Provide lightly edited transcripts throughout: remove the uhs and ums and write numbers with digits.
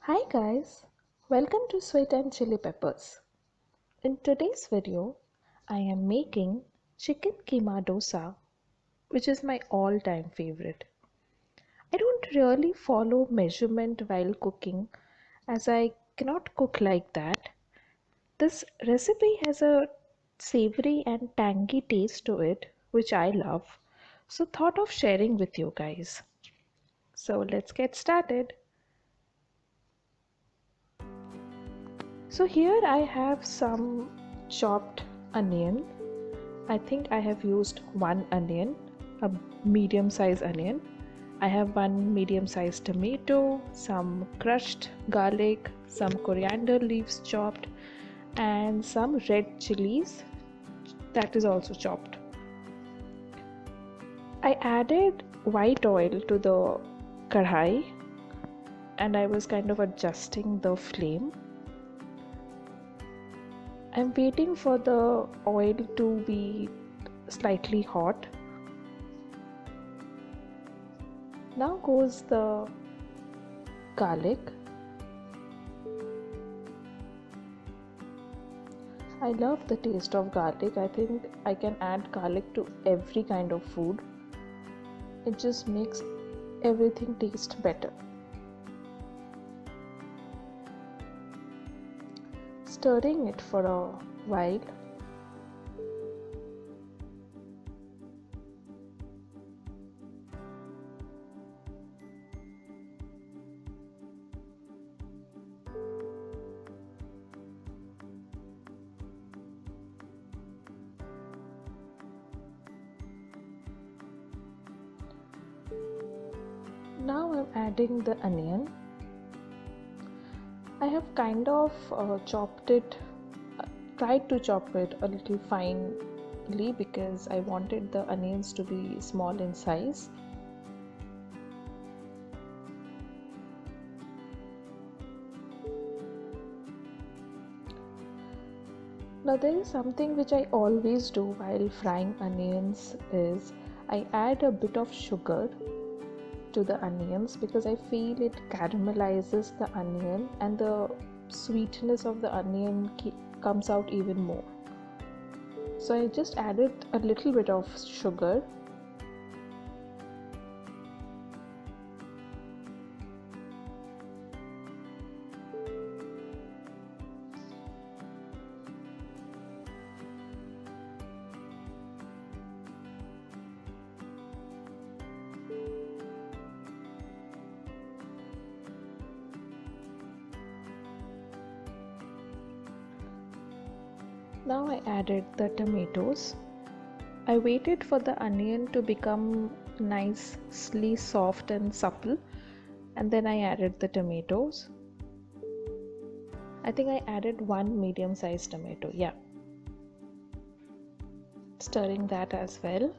Hi guys, welcome to Sweet and Chili Peppers. In today's video, I am making chicken keema dosa, which is my all-time favorite. I don't really follow measurement while cooking as I cannot cook like that. This recipe has a savory and tangy taste to it, which I love. So thought of sharing with you guys. So let's get started. So here I have some chopped onion. I think I have used one onion, a medium sized onion. I have one medium sized tomato, some crushed garlic, some coriander leaves chopped, and some red chilies that is also chopped. I added white oil to the kadhai and I was kind of adjusting the flame. I'm waiting for the oil to be slightly hot. Now goes the garlic. I love the taste of garlic. I think I can add garlic to every kind of food. It just makes everything taste better. Stirring it for a while. Now I'm adding the onion. I have kind of chopped it, tried to chop it a little finely because I wanted the onions to be small in size. Now there is something which I always do while frying onions is I add a bit of sugar to the onions because I feel it caramelizes the onion and the sweetness of the onion comes out even more. So I just added a little bit of sugar. Now I added the tomatoes. I waited for the onion to become nicely soft and supple, and then I added the tomatoes. I think I added one medium sized tomato, yeah. Stirring that as well.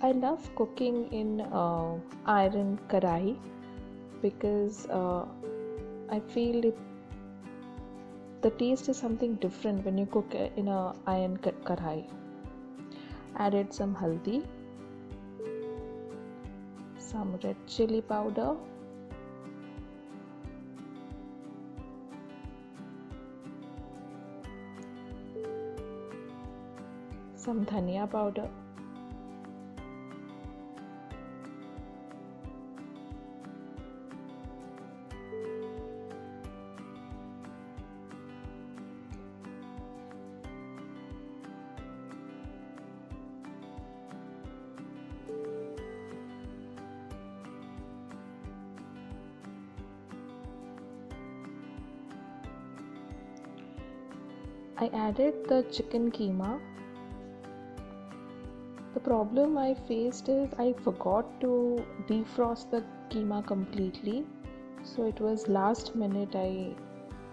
I love cooking in iron karai because I feel the taste is something different when you cook in a iron karai. Added some haldi, some red chili powder, some dhania powder, I added the chicken keema. The problem I faced is I forgot to defrost the keema completely. So it was last minute I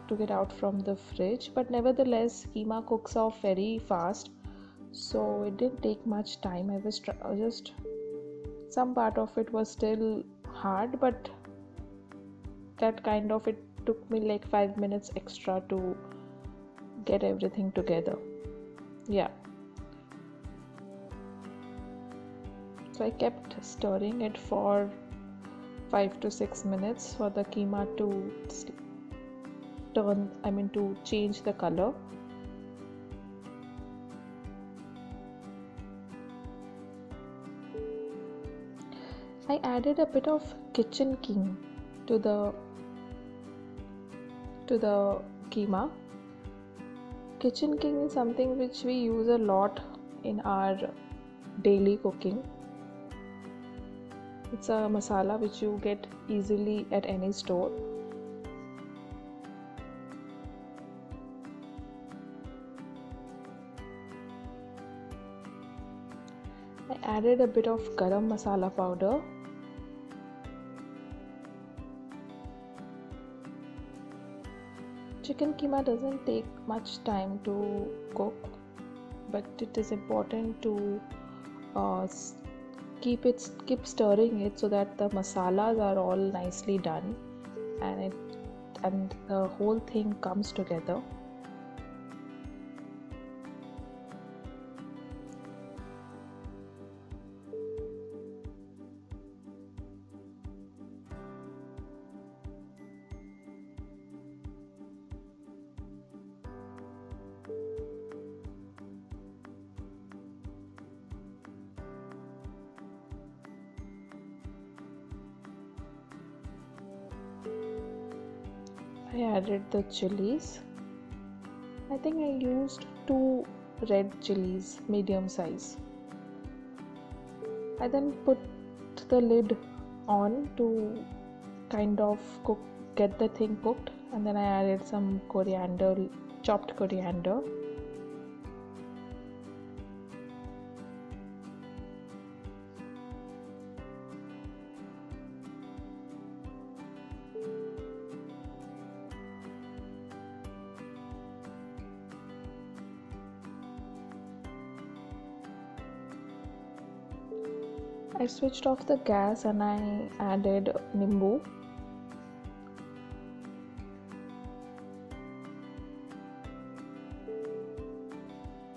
took it out from the fridge, but nevertheless keema cooks off very fast. So it didn't take much time. I was just some part of it was still hard, but that kind of, it took me like 5 minutes extra to get everything together. Yeah, so I kept stirring it for 5 to 6 minutes for the keema to to change the color. I added a bit of kitchen king to the keema. Kitchen king is something which we use a lot in our daily cooking. It's a masala which you get easily at any store. I added a bit of garam masala powder. Chicken keema doesn't take much time to cook, but it is important to keep stirring it so that the masalas are all nicely done and the whole thing comes together. I added the chilies. I think I used 2 red chilies, medium size. I then put the lid on to kind of get the thing cooked, and then I added some chopped coriander. I switched off the gas and I added nimbu.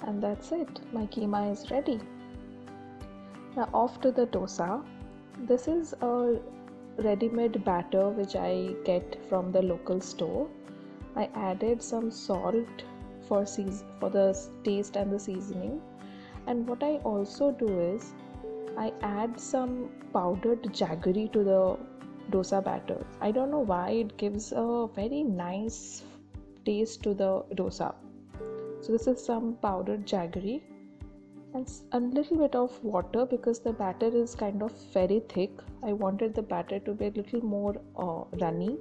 And that's it, my keema is ready. Now off to the dosa. This is a ready-made batter which I get from the local store. I added some salt for the taste and the seasoning. And what I also do is I add some powdered jaggery to the dosa batter. I don't know why, it gives a very nice taste to the dosa. So this is some powdered jaggery and a little bit of water because the batter is kind of very thick. I wanted the batter to be a little more runny.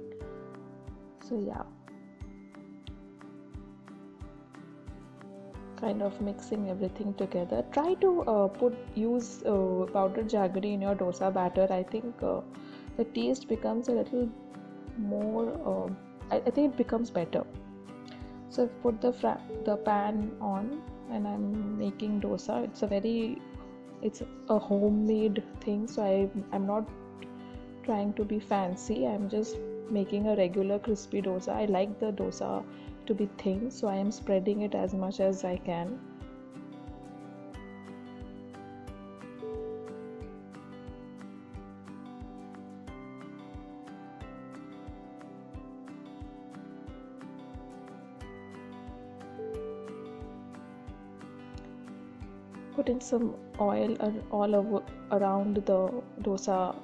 So yeah, kind of mixing everything together. Try to use powdered jaggery in your dosa batter. I think the taste becomes a little more. I think it becomes better. So I've put the pan on and I'm making dosa. It's a homemade thing, so I'm not trying to be fancy. I'm just making a regular crispy dosa. I like the dosa to be thin, so I am spreading it as much as I can. Put in some oil all over around the dosa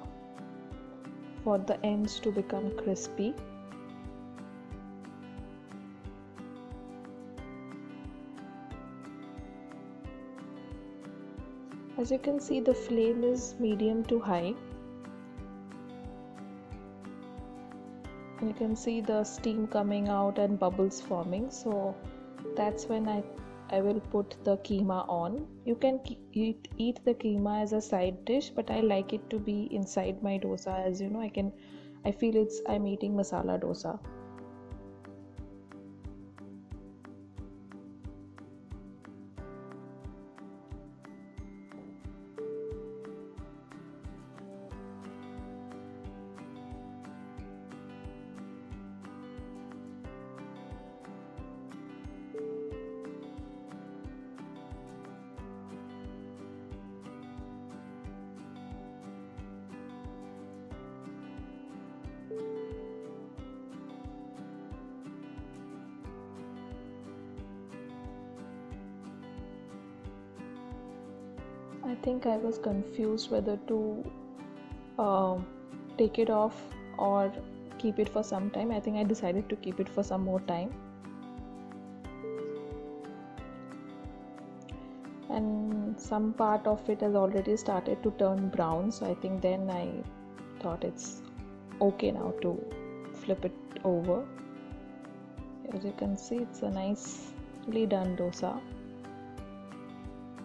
for the ends to become crispy. As you can see, the flame is medium to high. And you can see the steam coming out and bubbles forming. So that's when I will put the keema on. You can eat the keema as a side dish, but I like it to be inside my dosa. As you know, I feel I'm eating masala dosa. I think I was confused whether to take it off or keep it for some time. I think I decided to keep it for some more time. And some part of it has already started to turn brown, so I think then I thought it's okay now to flip it over. As you can see, it's a nicely done dosa.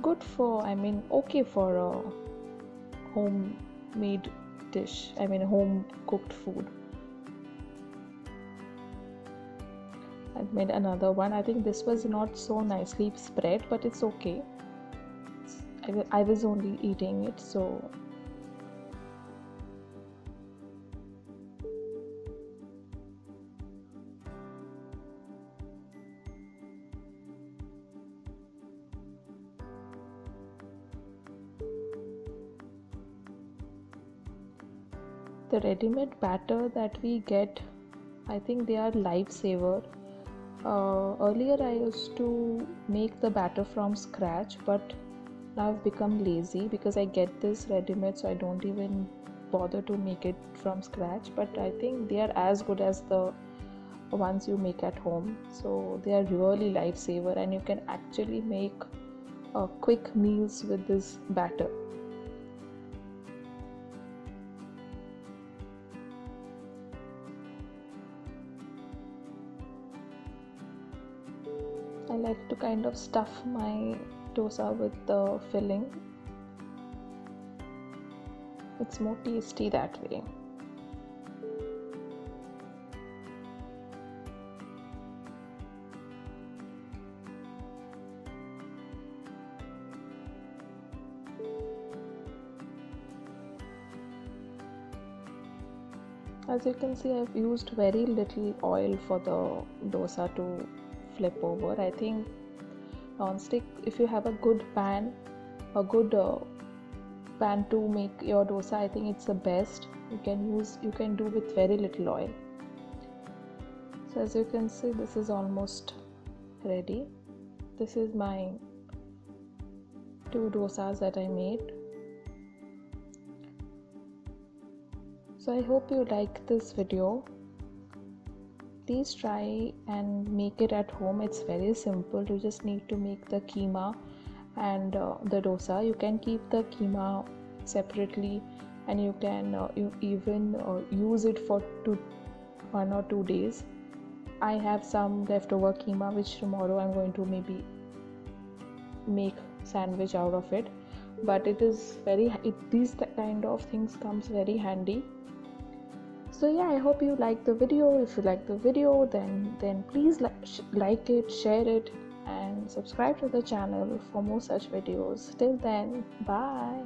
Good for, okay for a homemade dish, home cooked food. I've made another one. I think this was not so nicely spread, but it's okay. I was only eating it, so the ready-made batter that we get, I think they are lifesaver. Earlier I used to make the batter from scratch, but now I've become lazy because I get this ready-made, so I don't even bother to make it from scratch. But I think they are as good as the ones you make at home, so they are really lifesaver, and you can actually make quick meals with this batter. I like to kind of stuff my dosa with the filling. It's more tasty that way. As you can see, I've used very little oil for the dosa to flip over. I think non-stick, if you have a good pan, a good pan to make your dosa, I think it's the best. You can do with very little oil. So as you can see, this is almost ready. This is my 2 dosas that I made. So I hope you like this video. Please try and make it at home. It's very simple. You just need to make the keema and the dosa. You can keep the keema separately, and you can even use it for 1 or 2 days. I have some leftover keema which tomorrow I'm going to maybe make sandwich out of it. But these kind of things comes very handy. So yeah, I hope you like the video. If you like the video, then please like it, share it, and subscribe to the channel for more such videos. Till then, bye.